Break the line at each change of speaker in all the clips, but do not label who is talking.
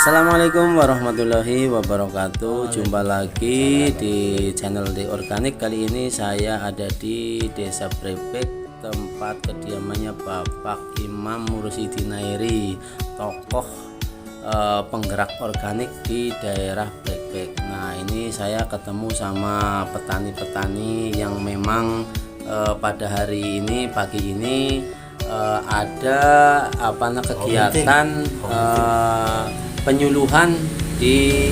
Assalamualaikum warahmatullahi wabarakatuh. Jumpa lagi di channel The Organik. Kali ini saya ada di Desa Brebek, tempat kediamannya Bapak Imam Mursyidi Nairi, tokoh penggerak organik di daerah Brebek. Nah, ini saya ketemu sama petani-petani yang memang pada hari ini, pagi ini ada kegiatan penyuluhan di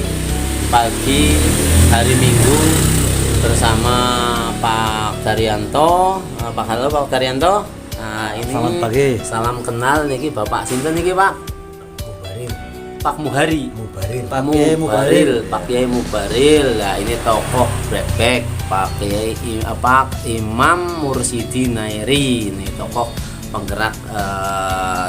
pagi hari Minggu bersama Pak Daryanto. Halo Pak Daryanto. Nah, ini
selamat pagi.
Salam kenal niki Bapak sinten niki Pak?
Mubaril.
Pak Muhari.
Mubaril.
Pak Kiai Mubaril. Nah, ini tokoh Brebek, Pak Imam Mursyidi Nairi. Ini tokoh penggerak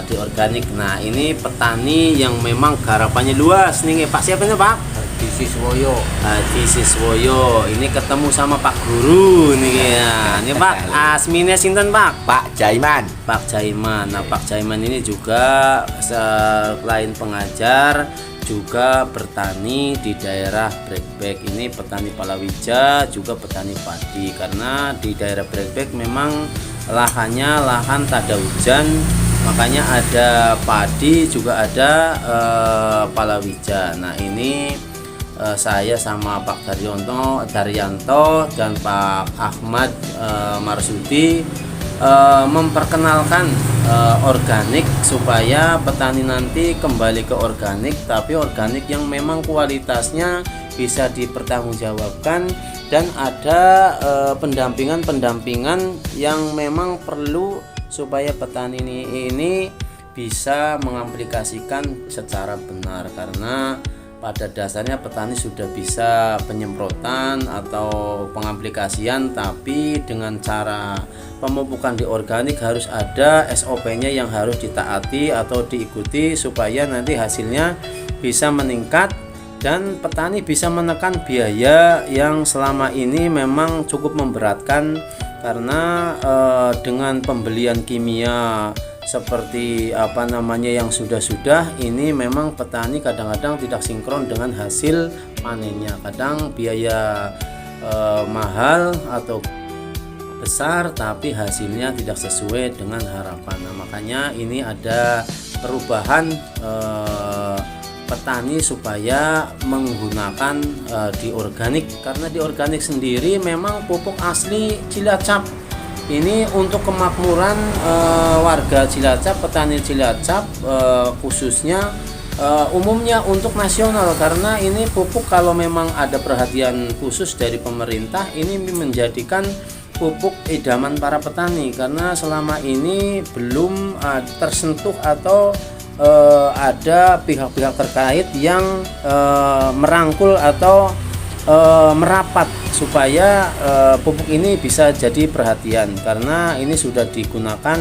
di organik. Nah, ini petani yang memang garapannya luas nih Pak. Siapa nih Pak?
Haji Siswoyo.
Haji Siswoyo. Ini ketemu sama Pak Guru nih ya. Ini Pak asmine sinten Pak?
Pak Jaiman.
Pak Jaiman. Nah, Pak Jaiman ini juga selain pengajar juga bertani di daerah Brebek. Ini petani palawija, juga petani padi, karena di daerah Brebek memang lahannya lahan tak ada hujan, makanya ada padi juga ada palawija. Nah, ini saya sama Pak Daryanto dan Pak Ahmad Marsudi memperkenalkan organik supaya petani nanti kembali ke organik, tapi organik yang memang kualitasnya bisa dipertanggungjawabkan, dan ada pendampingan yang memang perlu supaya petani ini bisa mengaplikasikan secara benar, karena pada dasarnya petani sudah bisa penyemprotan atau pengaplikasian, tapi dengan cara pemupukan di organik harus ada SOP-nya yang harus ditaati atau diikuti supaya nanti hasilnya bisa meningkat dan petani bisa menekan biaya yang selama ini memang cukup memberatkan, karena dengan pembelian kimia seperti yang sudah ini memang petani kadang-kadang tidak sinkron dengan hasil panennya. Kadang biaya mahal atau besar tapi hasilnya tidak sesuai dengan harapan. Nah, makanya ini ada perubahan petani supaya menggunakan di organik, karena di organik sendiri memang pupuk asli Cilacap. Ini untuk kemakmuran warga Cilacap, petani Cilacap khususnya, umumnya untuk nasional, karena ini pupuk kalau memang ada perhatian khusus dari pemerintah, ini menjadikan pupuk idaman para petani, karena selama ini belum tersentuh atau ada pihak-pihak terkait yang merangkul atau merapat supaya pupuk ini bisa jadi perhatian, karena ini sudah digunakan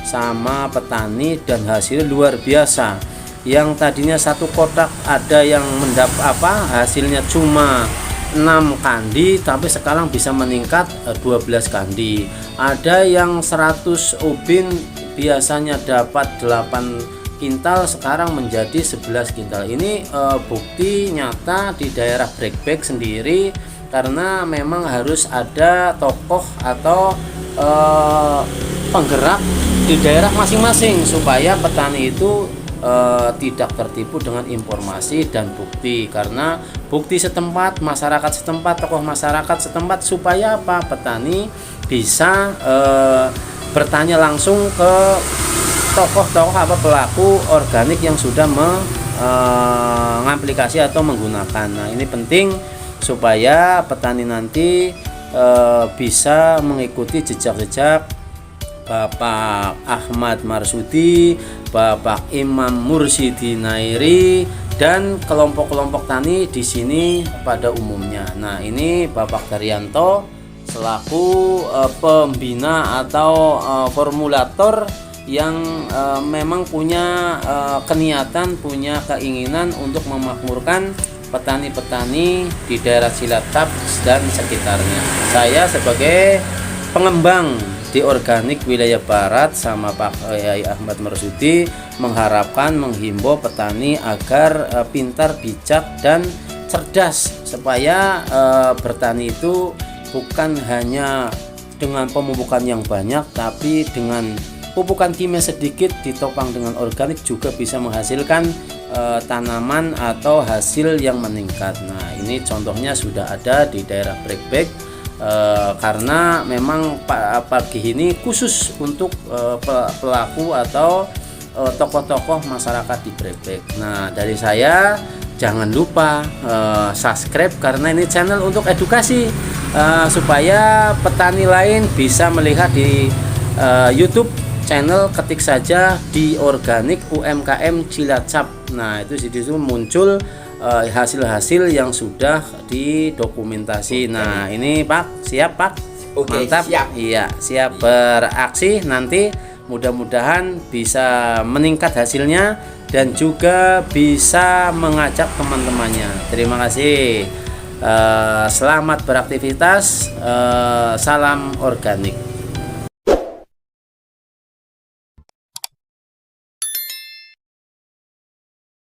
sama petani dan hasilnya luar biasa. Yang tadinya satu kotak ada yang hasilnya cuma 6 kandi, tapi sekarang bisa meningkat 12 kandi. Ada yang 100 ubin biasanya dapat 8 kintal, sekarang menjadi 11 kintal. Ini bukti nyata di daerah Brebek sendiri, karena memang harus ada tokoh atau penggerak di daerah masing-masing supaya petani itu tidak tertipu dengan informasi dan bukti, karena bukti setempat, masyarakat setempat, tokoh masyarakat setempat, supaya petani bisa bertanya langsung ke tokoh-tokoh pelaku organik yang sudah mengaplikasi atau menggunakan. Nah, ini penting supaya petani nanti bisa mengikuti jejak-jejak Bapak Ahmad Marsudi, Bapak Imam Mursyidi Nairi, dan kelompok-kelompok tani di sini pada umumnya. Nah, ini Bapak Daryanto selaku pembina atau formulator yang memang punya keniatan, punya keinginan untuk memakmurkan petani-petani di daerah Cilacap dan sekitarnya. Saya sebagai pengembang di Organik Wilayah Barat sama Pak Yai Ahmad Marsudi mengharapkan menghimbau petani agar pintar, bijak dan cerdas supaya bertani itu bukan hanya dengan pemupukan yang banyak, tapi dengan pupukan kimia sedikit ditopang dengan organik juga bisa menghasilkan tanaman atau hasil yang meningkat. Nah, ini contohnya sudah ada di daerah Brekbek. Karena memang pagi ini khusus untuk pelaku atau tokoh-tokoh masyarakat di Brekbek. Nah, dari saya jangan lupa subscribe karena ini channel untuk edukasi supaya petani lain bisa melihat di YouTube channel, ketik saja di Organik UMKM Cilacap. Nah, itu di situ muncul hasil-hasil yang sudah didokumentasi. Nah, ini Pak, siap Pak?
Oke,
mantap.
siap.
Iya, siap beraksi. Nanti mudah-mudahan bisa meningkat hasilnya dan juga bisa mengajak teman-temannya. Terima kasih. Selamat beraktivitas. Salam organik.